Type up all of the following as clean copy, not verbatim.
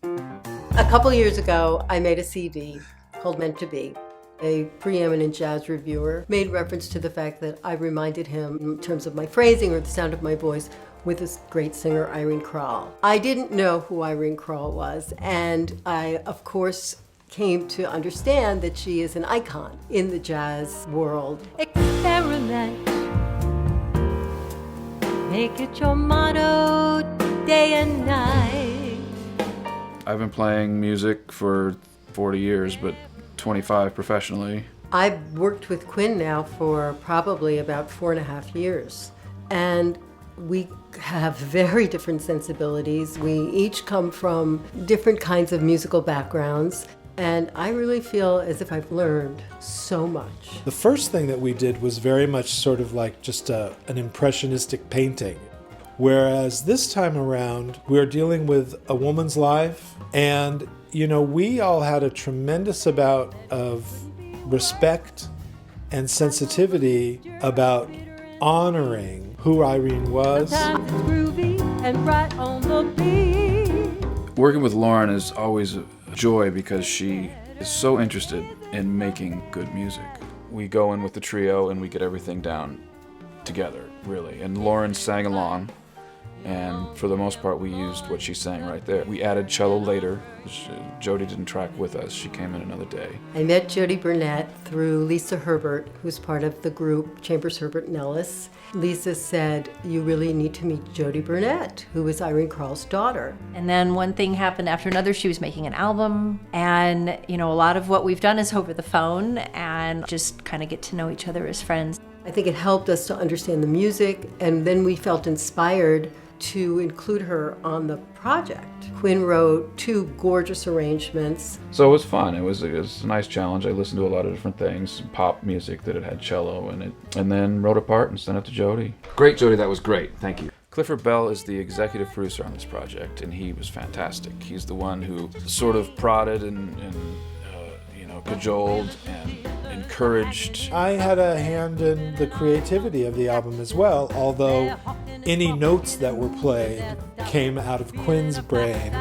A couple years ago, I made a CD called Meant to Be. A preeminent jazz reviewer made reference to the fact that I reminded him, in terms of my phrasing or the sound of my voice, with this great singer, Irene Krall. I didn't know who Irene Krall was, and I, of course, came to understand that she is an icon in the jazz world. Experiment. Make it your motto, day and night. I've been playing music for 40 years, but 25 professionally. I've worked with Quinn now for probably about 4.5 years, and we have very different sensibilities. We each come from different kinds of musical backgrounds, and I really feel as if I've learned so much. The first thing that we did was very much sort of like just an impressionistic painting, whereas this time around we're dealing with a woman's life, and we all had a tremendous amount of respect and sensitivity about honoring who Irene was. Sometimes it's groovy and right on the beat. Working with Lauren is always a joy because she is so interested in making good music. We go in with the trio and we get everything down together, really. And Lauren sang along, and for the most part we used what she sang right there. We added cello later, which Jody didn't track with us. She came in another day. I met Jody Burnett through Lisa Herbert, who's part of the group Chambers, Herbert, and Ellis. Lisa said, "You really need to meet Jody Burnett, who is Irene Krall's daughter." And then one thing happened after another. She was making an album, and a lot of what we've done is over the phone and just kind of get to know each other as friends. I think it helped us to understand the music, and then we felt inspired to include her on the project. Quinn wrote 2 gorgeous arrangements. So it was fun. It was a nice challenge. I listened to a lot of different things, pop music that had cello in it, and then wrote a part and sent it to Jody. Great, Jody, that was great. Thank you. Clifford Bell is the executive producer on this project, and he was fantastic. He's the one who sort of prodded and cajoled and encouraged. I had a hand in the creativity of the album as well, although any notes that were played came out of Quinn's brain.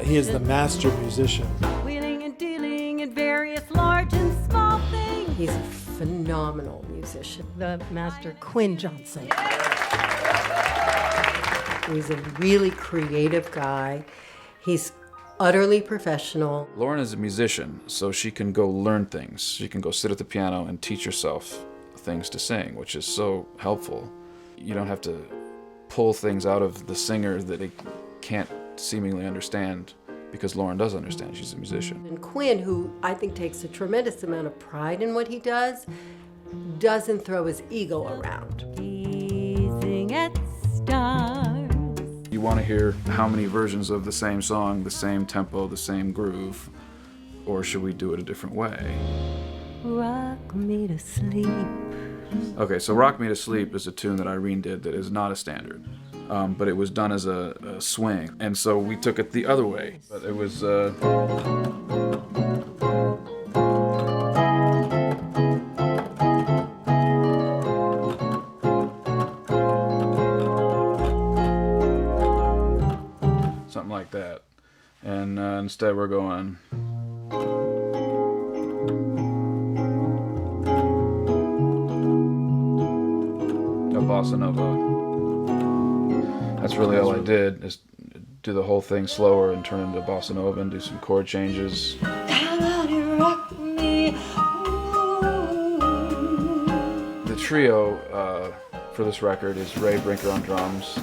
He is the master musician. Wheeling and dealing in various large and small things. He's a phenomenal musician. The master Quinn Johnson. He's a really creative guy. He's utterly professional. Lauren is a musician, so she can go learn things. She can go sit at the piano and teach herself things to sing, which is so helpful. You don't have to pull things out of the singer that they can't seemingly understand, because Lauren does understand. She's a musician. And Quinn, who I think takes a tremendous amount of pride in what he does, doesn't throw his ego around. Gazing at stars. You want to hear how many versions of the same song, the same tempo, the same groove, or should we do it a different way? Rock me to sleep. Okay, so Rock Me to Sleep is a tune that Irene did that is not a standard, but it was done as a swing, and so we took it the other way. But it was something like that, and instead we're going. Bossa Nova. That's really all I did, is do the whole thing slower and turn into Bossa Nova and do some chord changes. The trio for this record is Ray Brinker on drums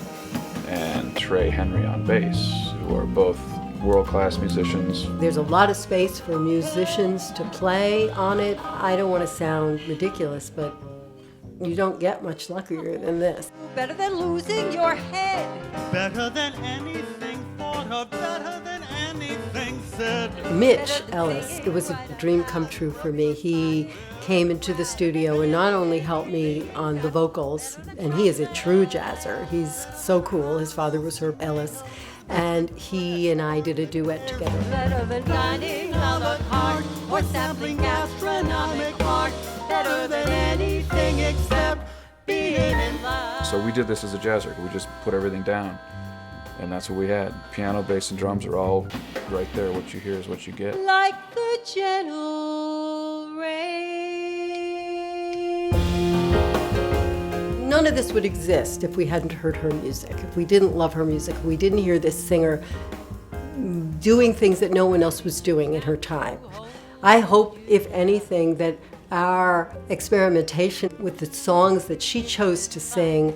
and Trey Henry on bass, who are both world-class musicians. There's a lot of space for musicians to play on it. I don't want to sound ridiculous, but you don't get much luckier than this. Better than losing your head. Better than anything thought of, better than anything said. Mitch Ellis, it was a dream come true for me. He came into the studio and not only helped me on the vocals, and he is a true jazzer. He's so cool. His father was Herb Ellis, and he and I did a duet together. Better than finding out a card or sampling gastronomic art. Better than anything except being in love. So we did this as a jazz record. We just put everything down And that's what we had. Piano, bass, and drums are all right there. What you hear is what you get. Like the gentle rain. None of this would exist if we hadn't heard her music, if we didn't love her music, if we didn't hear this singer doing things that no one else was doing in her time. I hope, if anything, that our experimentation with the songs that she chose to sing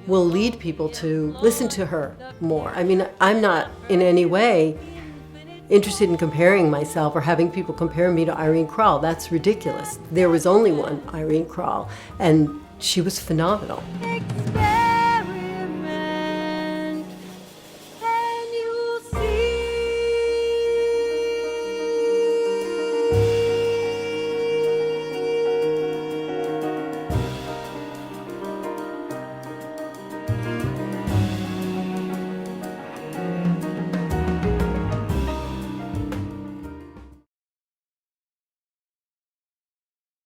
will lead people to listen to her more. I mean, I'm not in any way interested in comparing myself or having people compare me to Irene Krall. That's ridiculous. There was only one Irene Krall, and she was phenomenal. Expect